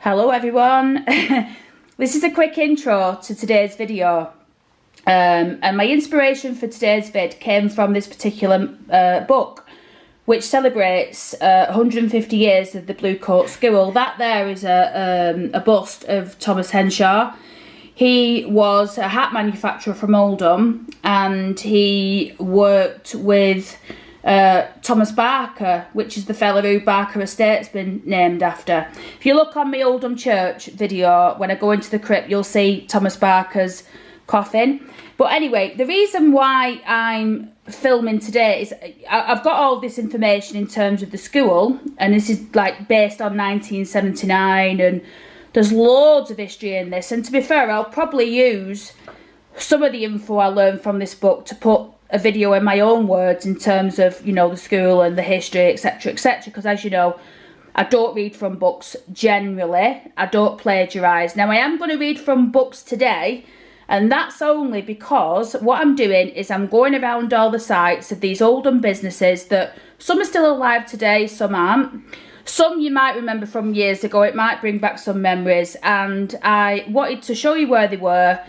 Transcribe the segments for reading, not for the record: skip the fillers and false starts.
Hello everyone. This is a quick intro to today's video, and my inspiration for today's vid came from this particular book, which celebrates 150 years of the Bluecoat school. That there is a bust of Thomas Henshaw. He was a hat manufacturer from Oldham, and he worked with Thomas Barker, which is the fella who Barker Estate's been named after. If you look on my Oldham Church video, when I go into the crypt, you'll see Thomas Barker's coffin. But anyway, the reason why I'm filming today is I've got all this information in terms of the school, and this is like based on 1979, and there's loads of history in this. And to be fair, I'll probably use some of the info I learned from this book to put a video in my own words in terms of, you know, the school and the history, etc, etc, because as you know, I don't read from books generally. I don't plagiarise. Now I am going to read from books today, and that's only because what I'm doing is I'm going around all the sites of these Oldham businesses that some are still alive today, some aren't. Some you might remember from years ago. It might bring back some memories, and I wanted to show you where they were,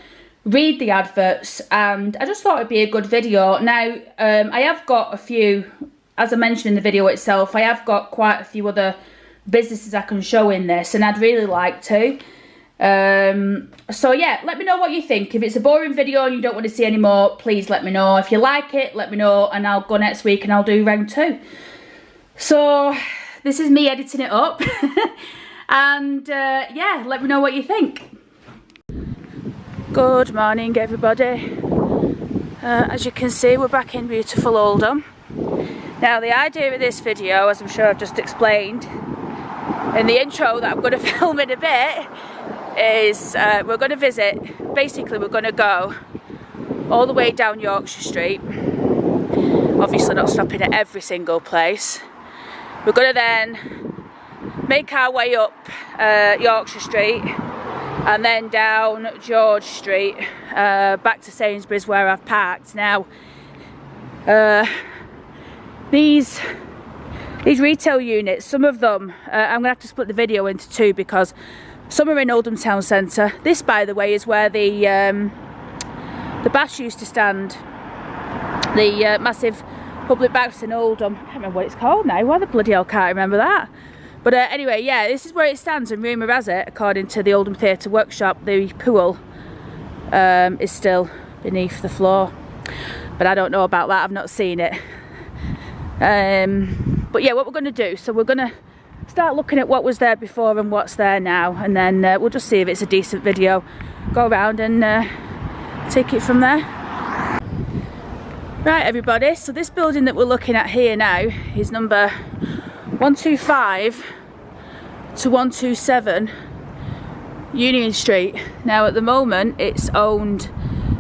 read the adverts, and I just thought it'd be a good video. Now I have got a few, as I mentioned in the video itself, I have got quite a few other businesses I can show in this, and I'd really like to. So yeah, let me know what you think. If it's a boring video and you don't want to see any more, please let me know. If you like it, let me know, and I'll go next week and I'll do round 2. So this is me editing it up. And yeah, let me know what you think. Good morning everybody. As you can see, we're back in beautiful Oldham. Now the idea of this video, as I'm sure I've just explained in the intro that I'm going to film in a bit, is we're going to visit, basically we're going to go all the way down Yorkshire Street, obviously not stopping at every single place. We're going to then make our way up Yorkshire Street, and then down George Street, back to Sainsbury's where I've parked. Now, these retail units, some of them, I'm going to have to split the video into 2 because some are in Oldham Town Centre. This, by the way, is where the baths used to stand. The massive public baths in Oldham. I can't remember what it's called now. Why the bloody hell can't I remember that? But anyway, yeah, this is where it stands, and rumour has it, according to the Oldham Theatre Workshop, the pool is still beneath the floor. But I don't know about that, I've not seen it. But yeah, what we're going to do, so we're going to start looking at what was there before and what's there now, and then we'll just see if it's a decent video, go around and take it from there. Right everybody, so this building that we're looking at here now is number 125 to 127 Union Street. Now at the moment it's owned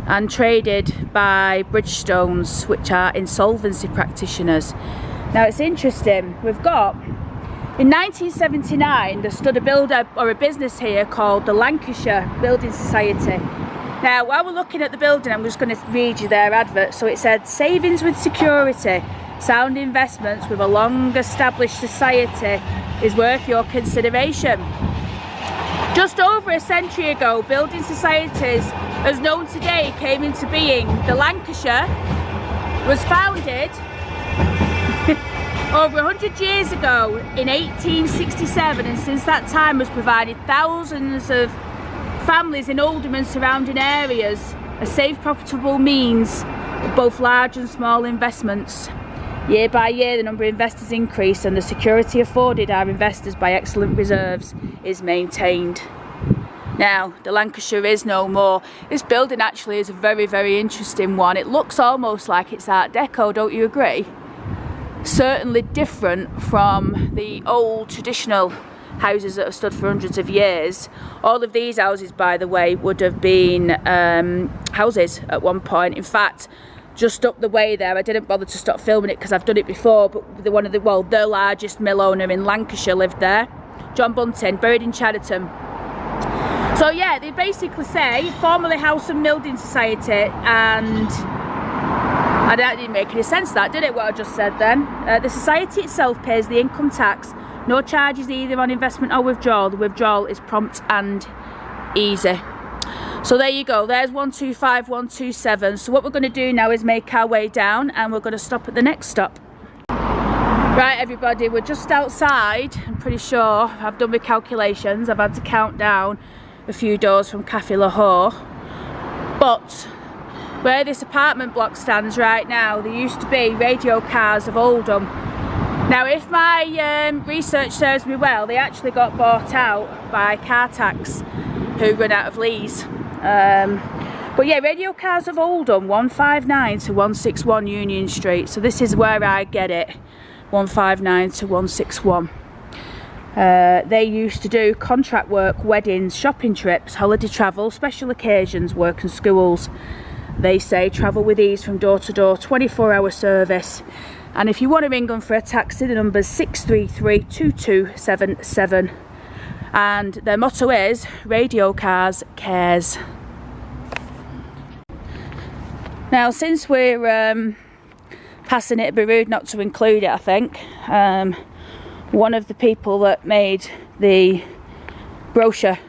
and traded by Bridgestones, which are insolvency practitioners. Now it's interesting, we've got, in 1979 there stood a builder or a business here called the Lancashire Building Society. Now while we're looking at the building, I'm just going to read you their advert. So it said, savings with security, sound investments with a long established society is worth your consideration. Just over a century ago, building societies as known today came into being. The Lancashire was founded over 100 years ago in 1867, and since that time has provided thousands of families in Oldham and surrounding areas a safe, profitable means of both large and small investments. Year by year, the number of investors increased, and the security afforded our investors by excellent reserves is maintained. Now, the Lancashire is no more. This building actually is a very, very interesting one. It looks almost like it's Art Deco, don't you agree? Certainly different from the old traditional houses that have stood for hundreds of years. All of these houses, by the way, would have been houses at one point. In fact, just up the way there, I didn't bother to stop filming it because I've done it before, but the largest mill owner in Lancashire lived there, John Bunting, buried in Chadderton. So yeah, they basically say formerly House and Building Society, and that didn't make any sense, that did it, what I just said then. The society itself pays the income tax No charges either on investment or withdrawal. The withdrawal is prompt and easy. So there you go, there's 125, 127. So what we're going to do now is make our way down, and we're going to stop at the next stop. Right everybody, we're just outside. I'm pretty sure I've done my calculations. I've had to count down a few doors from Cafe Lahore. But where this apartment block stands right now, there used to be radio cars of Oldham. Now if my research serves me well, they actually got bought out by car tax who run out of lease. But yeah, radio cars of Oldham, 159 to 161 Union Street. So this is where I get it, 159 to 161. They used to do contract work, weddings, shopping trips, holiday travel, special occasions, work and schools. They say travel with ease from door to door, 24-hour service. And if you want to ring them for a taxi, the number's 633-2277. And their motto is Radio Cars Cares. Now since we're passing it, it'd be rude not to include it, I think. One of the people that made the brochure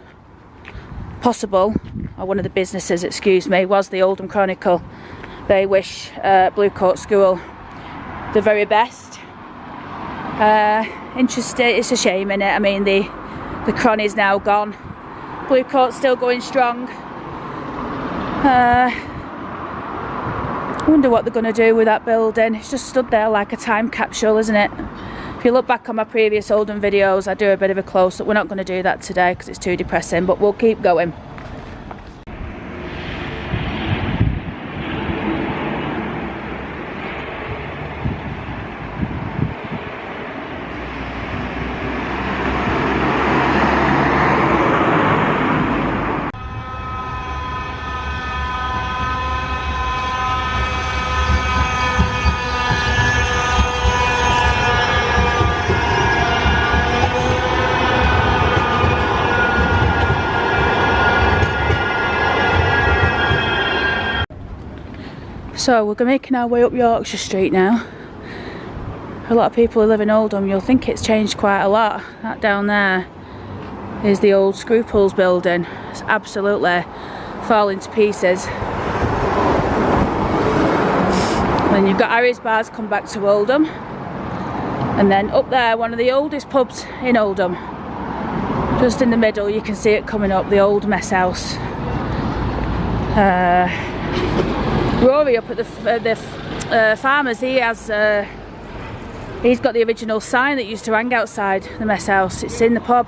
possible, or one of the businesses, excuse me, was the Oldham Chronicle. They wish Bluecoat School the very best. Interesting, it's a shame, innit? I mean, the Chrony's now gone. Bluecoat's still going strong. I wonder what they're going to do with that building. It's just stood there like a time capsule, isn't it? If you look back on my previous Oldham videos, I do a bit of a close-up. We're not going to do that today because it's too depressing, but we'll keep going. So we're making our way up Yorkshire Street now. A lot of people who live in Oldham, you'll think it's changed quite a lot. That down there is the old Scruples building. It's absolutely falling to pieces. Then you've got Harry's Bars come back to Oldham. And then up there, one of the oldest pubs in Oldham. Just in the middle, you can see it coming up, the old mess house. Rory up at the Farmers, he's got the original sign that used to hang outside the mess house. It's in the pub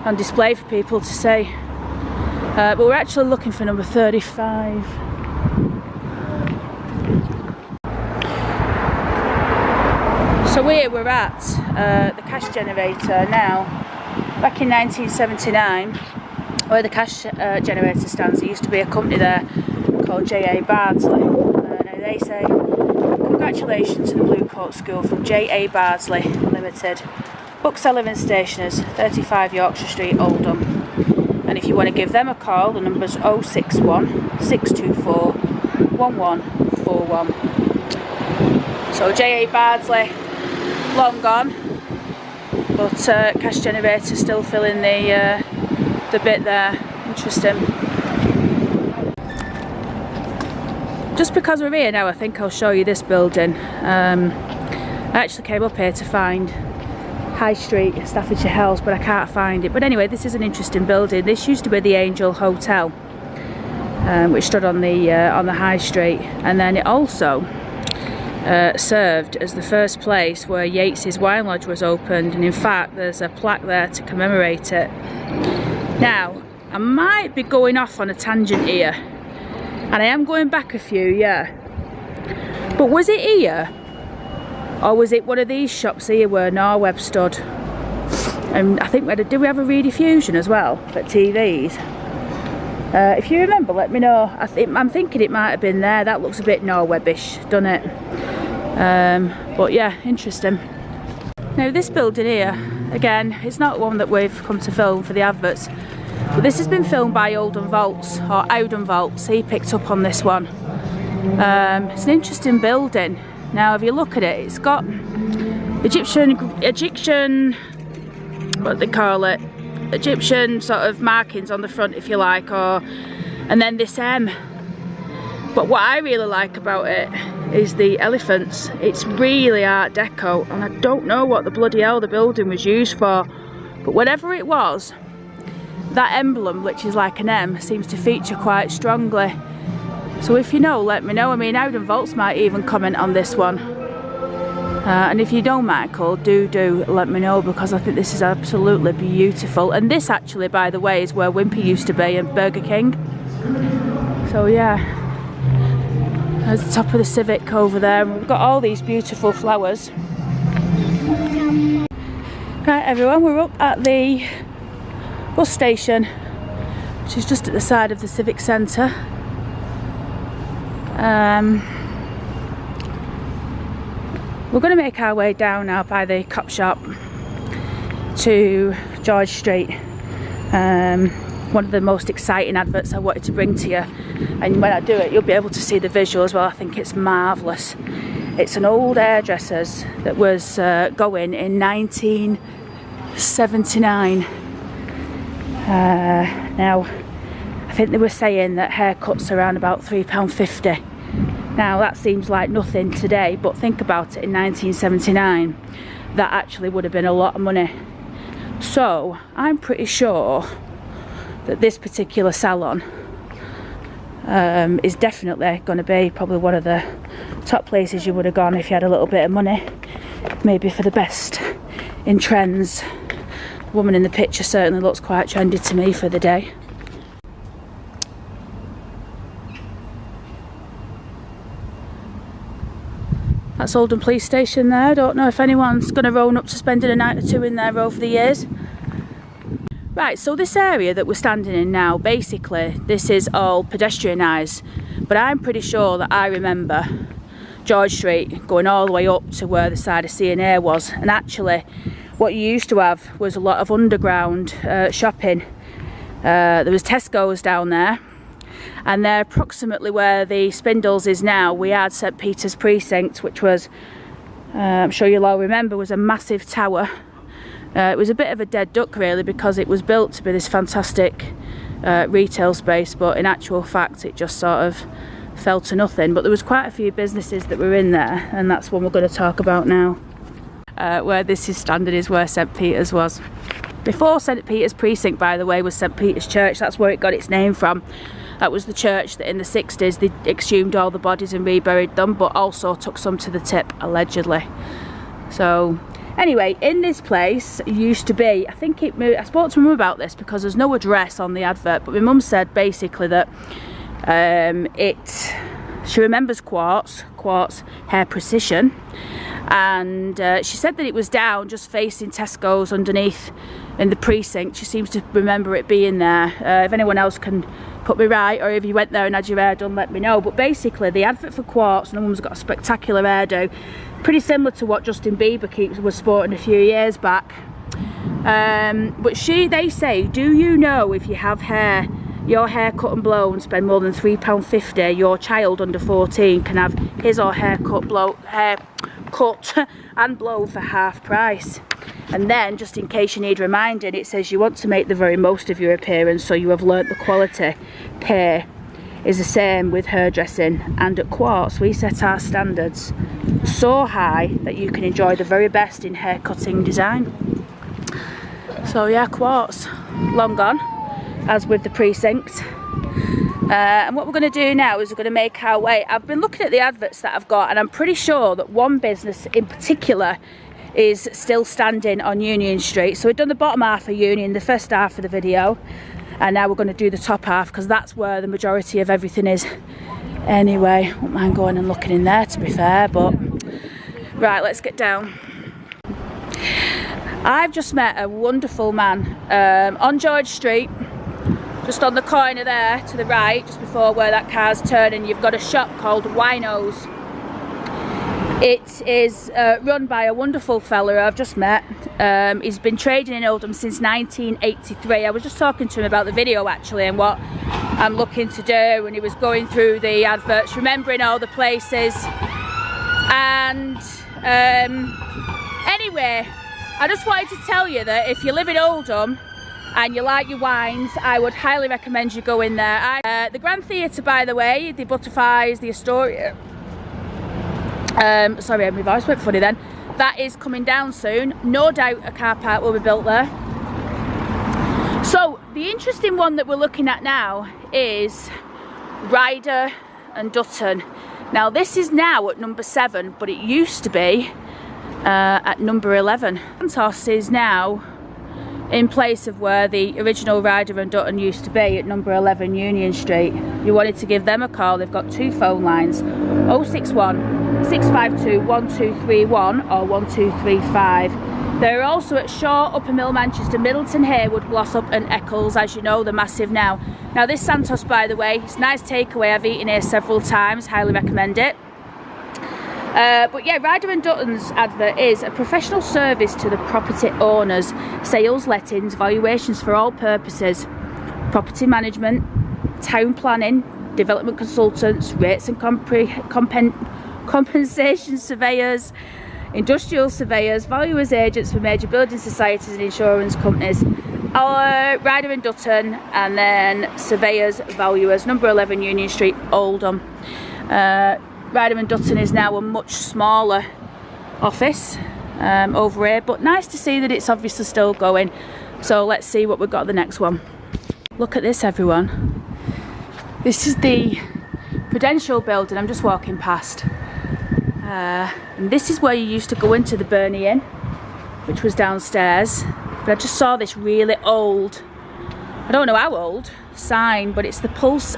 on display for people to see. But we're actually looking for number 35. So here we're at the cash generator now. Back in 1979, where the cash generator stands, there used to be a company there called J.A. Bardsley. Now they say, congratulations to the Bluecoat School from J.A. Bardsley Limited. Bookseller and stationers, 35 Yorkshire Street, Oldham. And if you want to give them a call, the number's 061 624 1141. So J.A. Bardsley, long gone, but cash generator still filling the bit there. Interesting. Just because we're here now, I think I'll show you this building. I actually came up here to find High Street, Staffordshire Hills, but I can't find it. But anyway, this is an interesting building. This used to be the Angel Hotel, which stood on the High Street, and then it also served as the first place where Yates's Wine Lodge was opened, and in fact there's a plaque there to commemorate it. Now, I might be going off on a tangent here, and I am going back a few, yeah. But was it here? Or was it one of these shops here where Norweb stood? And I think did we have a rediffusion as well at TVs? If you remember, let me know. I'm thinking it might have been there. That looks a bit Norwebish, doesn't it? But yeah, interesting. Now this building here, again, it's not one that we've come to film for the adverts. But this has been filmed by Oldham Vaults, or Oldham Vaults. He picked up on this one. It's an interesting building. Now if you look at it, it's got Egyptian what they call it, Egyptian sort of markings on the front, if you like, and then this M. But what I really like about it is the elephants. It's really Art Deco, and I don't know what the bloody hell the building was used for, but whatever it was, that emblem, which is like an M, seems to feature quite strongly. So if you know, let me know. I mean, Oldham Vaults might even comment on this one. And if you don't, Michael, do let me know, because I think this is absolutely beautiful. And this actually, by the way, is where Wimpy used to be, and Burger King. So yeah, there's the top of the Civic over there. We've got all these beautiful flowers. Right, everyone, we're up at the bus station, which is just at the side of the Civic Centre. We're going to make our way down now by the cop shop to George Street. One of the most exciting adverts I wanted to bring to you, and when I do it you'll be able to see the visual as well. I think it's marvellous. It's an old hairdresser's that was going in 1979. Now I think they were saying that haircuts are around about £3.50. Now that seems like nothing today, but think about it, in 1979 that actually would have been a lot of money. So I'm pretty sure that this particular salon is definitely going to be probably one of the top places you would have gone if you had a little bit of money, maybe for the best in trends. The woman in the picture certainly looks quite trendy to me for the day. That's Oldham Police Station there. I don't know if anyone's going to roll up to spending a night or two in there over the years. Right, so this area that we're standing in now, basically this is all pedestrianised, but I'm pretty sure that I remember George Street going all the way up to where the side of C&A was, and actually what you used to have was a lot of underground shopping. There was Tesco's down there, and there approximately where the Spindles is now we had St Peter's Precinct, which was, I'm sure you'll all remember, was a massive tower. It was a bit of a dead duck really, because it was built to be this fantastic retail space, but in actual fact it just sort of fell to nothing. But there was quite a few businesses that were in there, and that's one we're going to talk about now. Where this is standing is where St Peter's was. Before St Peter's Precinct, by the way, was St Peter's Church. That's where it got its name from. That was the church that in the 60s they exhumed all the bodies and reburied them, but also took some to the tip, allegedly. So anyway, in this place used to be, I spoke to my mum about this because there's no address on the advert, but my mum said basically that she remembers Quartz Hair Precision, and she said that it was down just facing Tesco's underneath in the Precinct. She seems to remember it being there. If anyone else can put me right, or if you went there and had your hair done, let me know. But basically the advert for Quartz, and the woman's got a spectacular hairdo, pretty similar to what Justin Bieber was sporting a few years back. But they say, do you know if you have your hair cut and blown, spend more than £3.50, your child under 14 can have his or her hair cut and blown for half price. And then, just in case you need reminding, it says you want to make the very most of your appearance, so you have learnt the quality. Pay is the same with hairdressing, and at Quartz we set our standards so high that you can enjoy the very best in hair cutting design. So yeah, Quartz, long gone, as with the Precinct. And what we're going to do now is we're going to make our way. I've been looking at the adverts that I've got, and I'm pretty sure that one business in particular is still standing on Union Street. So we've done the bottom half of Union, the first half of the video, and now we're going to do the top half, because that's where the majority of everything is anyway. I won't mind going and looking in there, to be fair, but right, let's get down. I've just met a wonderful man on George Street, just on the corner there to the right, just before where that car's turning. You've got a shop called Winos. It is run by a wonderful fella I've just met. He's been trading in Oldham since 1983. I was just talking to him about the video actually, and what I'm looking to do, and he was going through the adverts, remembering all the places. And anyway, I just wanted to tell you that if you live in Oldham and you like your wines, I would highly recommend you go in there. The Grand Theatre, by the way, the Butterflies, the Astoria. Sorry, my voice went funny then. That is coming down soon. No doubt a car park will be built there. So the interesting one that we're looking at now is Ryder and Dutton. Now this is now at number 7, but it used to be at number 11. Santos is now in place of where the original Ryder and Dutton used to be at number 11 Union Street. You wanted to give them a call. They've got 2 phone lines, 061 652 1231 or 1235. They're also at Shaw, Upper Mill, Manchester, Middleton, Haywood, Glossop and Eccles, as you know, they're massive now. Now this Santos, by the way, it's a nice takeaway. I've eaten here several times, highly recommend it. But yeah, Ryder and Dutton's advert is a professional service to the property owners, sales, lettings, valuations for all purposes, property management, town planning, development consultants, rates and compensation surveyors, industrial surveyors, valuers, agents for major building societies and insurance companies. Our Ryder and Dutton, and then surveyors, valuers, number 11 Union Street, Oldham. Ryder and Dutton is now a much smaller office over here, but nice to see that it's obviously still going. So let's see what we've got at the next one. Look at this, everyone. This is the Prudential building. I'm just walking past. And this is where you used to go into the Burney Inn, which was downstairs. But I just saw this really old, I don't know how old, sign, but it's the Pulse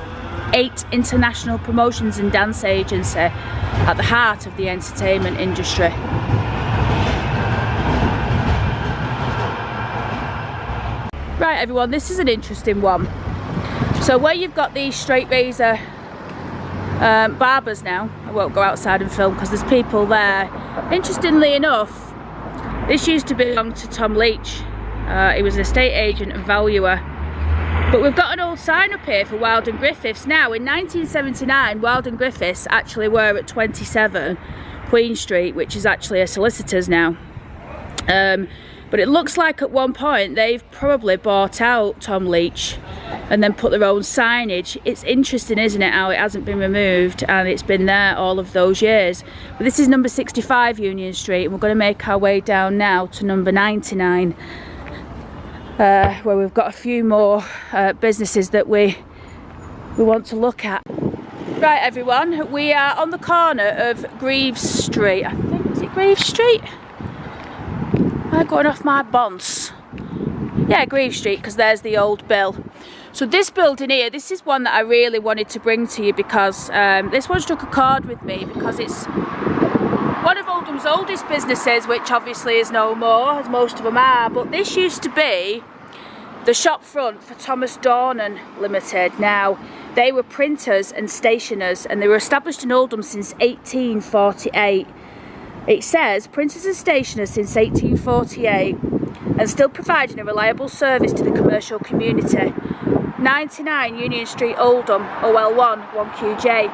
8 International Promotions and Dance Agency at the heart of the entertainment industry. Right everyone, this is an interesting one. So where you've got these straight razor barbers now, I won't go outside and film because there's people there. Interestingly enough, this used to belong to Tom Leach. He was an estate agent and valuer. But we've got an old sign up here for Wild and Griffiths. Now in 1979, Wild and Griffiths actually were at 27 Queen Street, which is actually a solicitor's now. But it looks like at one point they've probably bought out Tom Leach and then put their own signage. It's interesting, isn't it, how it hasn't been removed and it's been there all of those years. But this is number 65 Union Street, and we're going to make our way down now to number 99. Where we've got a few more businesses that we want to look at. Right everyone, we are on the corner of Greaves Street. I think, is it Greaves Street? Am I going off my bonds? Yeah, Greaves Street, because there's the old bill. So this building here, this is one that I really wanted to bring to you because this one struck a chord with me because it's one of Oldham's oldest businesses, which obviously is no more, as most of them are, but this used to be the shop front for Thomas Dornan Limited. Now, they were printers and stationers, and they were established in Oldham since 1848. It says printers and stationers since 1848, and still providing a reliable service to the commercial community. 99 Union Street, Oldham, OL1 1QJ.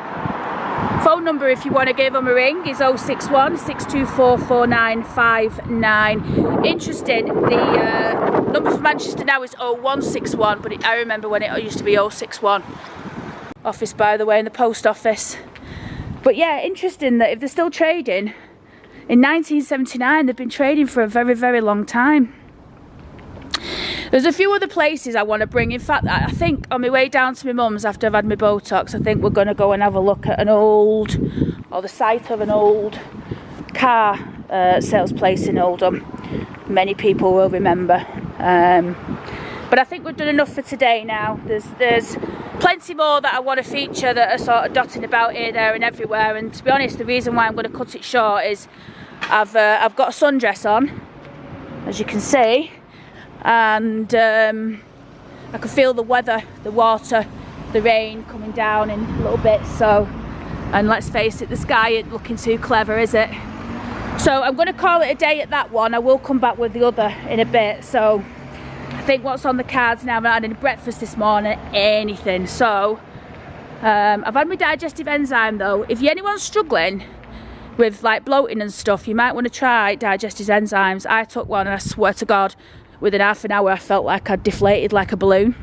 Phone number if you want to give them a ring is 061 624 4959. Interesting, the number for Manchester now is 0161, but I remember when it used to be 061. Office, by the way, in the post office. But yeah, interesting that if they're still trading, in 1979 they've been trading for a very, very long time. There's a few other places I want to bring. In fact, I think on my way down to my mum's after I've had my Botox, I think we're going to go and have a look at an old, or the site of an old car sales place in Oldham. Many people will remember. But I think we've done enough for today now. There's plenty more that I want to feature that are sort of dotting about here, there and everywhere. And to be honest, the reason why I'm going to cut it short is I've got a sundress on, as you can see. And I can feel the weather, the water, the rain coming down in a little bit. So, and let's face it, the sky isn't looking too clever, is it? So I'm going to call it a day at that one. I will come back with the other in a bit. So I think what's on the cards now, I've not had any breakfast this morning, anything. So I've had my digestive enzyme though. If anyone's struggling with like bloating and stuff, you might want to try digestive enzymes. I took one and I swear to God, within half an hour I felt like I'd deflated like a balloon.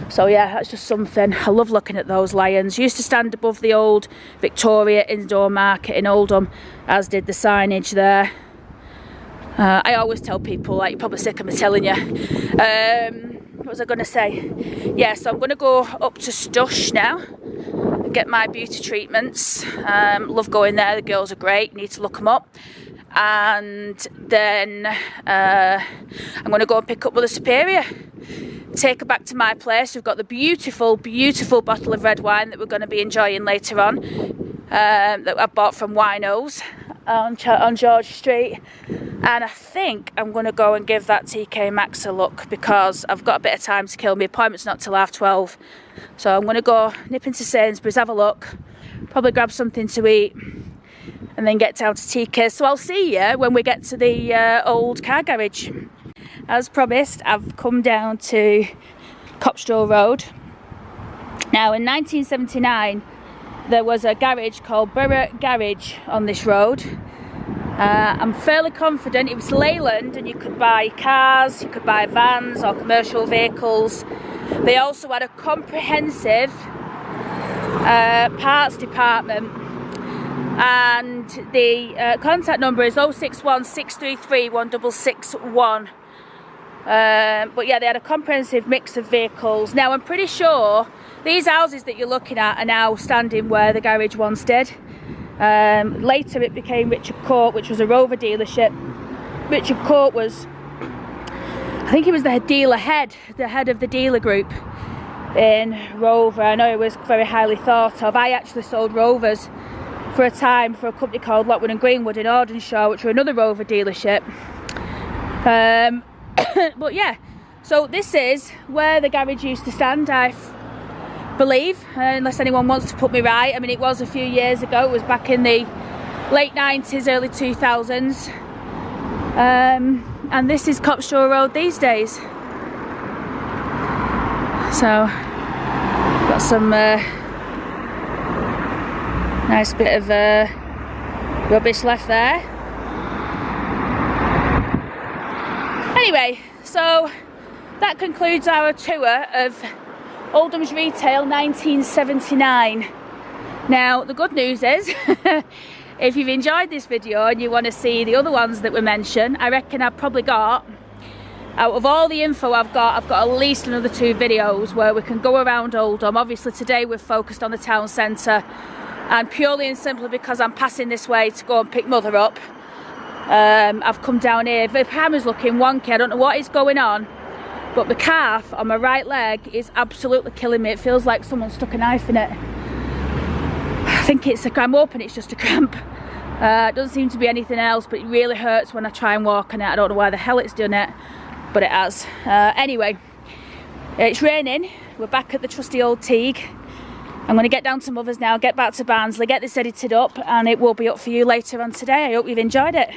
So yeah, that's just something. I love looking at those lions. Used to stand above the old Victoria indoor market in Oldham, as did the signage there. I always tell people, like, you're probably sick of me telling you. What was I going to say? Yeah, so I'm going to go up to Stush now and get my beauty treatments. Love going there, the girls are great, need to look them up. And then I'm going to go and pick up Mother Superior, take her back to my place. We've got the beautiful, beautiful bottle of red wine that we're going to be enjoying later on, that I bought from Winos on George Street. And I think I'm going to go and give that TK Maxx a look, because I've got a bit of time to kill. My appointment's not till 12:30. So I'm going to go nip into Sainsbury's, have a look, probably grab something to eat, and then get down to TK. So I'll see you when we get to the old car garage. As promised, I've come down to Copstraw Road. Now, in 1979, there was a garage called Borough Garage on this road. I'm fairly confident it was Leyland, and you could buy cars, you could buy vans or commercial vehicles. They also had a comprehensive parts department, and the contact number is 061 633 1661. But yeah, they had a comprehensive mix of vehicles. Now, I'm pretty sure these houses that you're looking at are now standing where the garage once did. Later it became Richard Court, which was a Rover dealership. Richard Court was, I think he was the head of the dealer group in Rover. I know he was very highly thought of. I actually sold Rovers for a time for a company called Lockwood and Greenwood in Ordenshaw, which were another Rover dealership. But yeah, so this is where the garage used to stand, I believe, unless anyone wants to put me right. I mean, it was a few years ago. It was back in the late 90s, early 2000s. And this is Copstraw Road these days. So, got some nice bit of rubbish left there. Anyway, so that concludes our tour of Oldham's Retail 1979. Now, the good news is, if you've enjoyed this video and you want to see the other ones that were mentioned, I reckon I've probably got, out of all the info I've got at least another 2 videos where we can go around Oldham. Obviously today we've focused on the town centre, and purely and simply because I'm passing this way to go and pick Mother up, I've come down here. The camera's looking wonky, I don't know what is going on, but the calf on my right leg is absolutely killing me. It feels like someone stuck a knife in it. I think I'm hoping it's just a cramp. It doesn't seem to be anything else, but it really hurts when I try and walk on it. I don't know why the hell it's done it, but it has. Anyway, it's raining. We're back at the trusty old Teague. I'm going to get down to Mother's now, get back to Barnsley, get this edited up, and it will be up for you later on today. I hope you've enjoyed it.